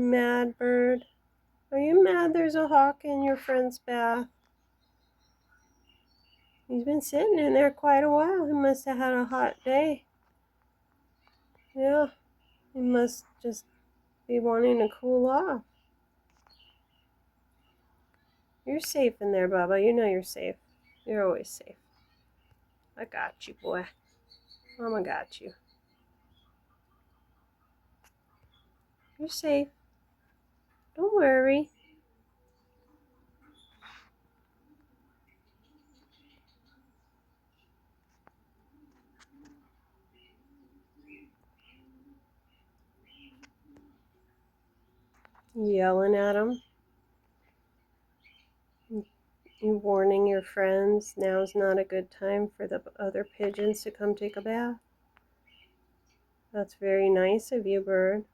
mad, bird? Are you mad there's a hawk in your friend's bath? He's been sitting in there quite a while. He must have had a hot day. Yeah, he must just be wanting to cool off. You're safe in there, Bubba. You know you're safe. You're always safe. I got you, boy. Mama got you. You're safe. Don't worry. Yelling at him. You warning your friends now's not a good time for the other pigeons to come take a bath. That's very nice of you, bird.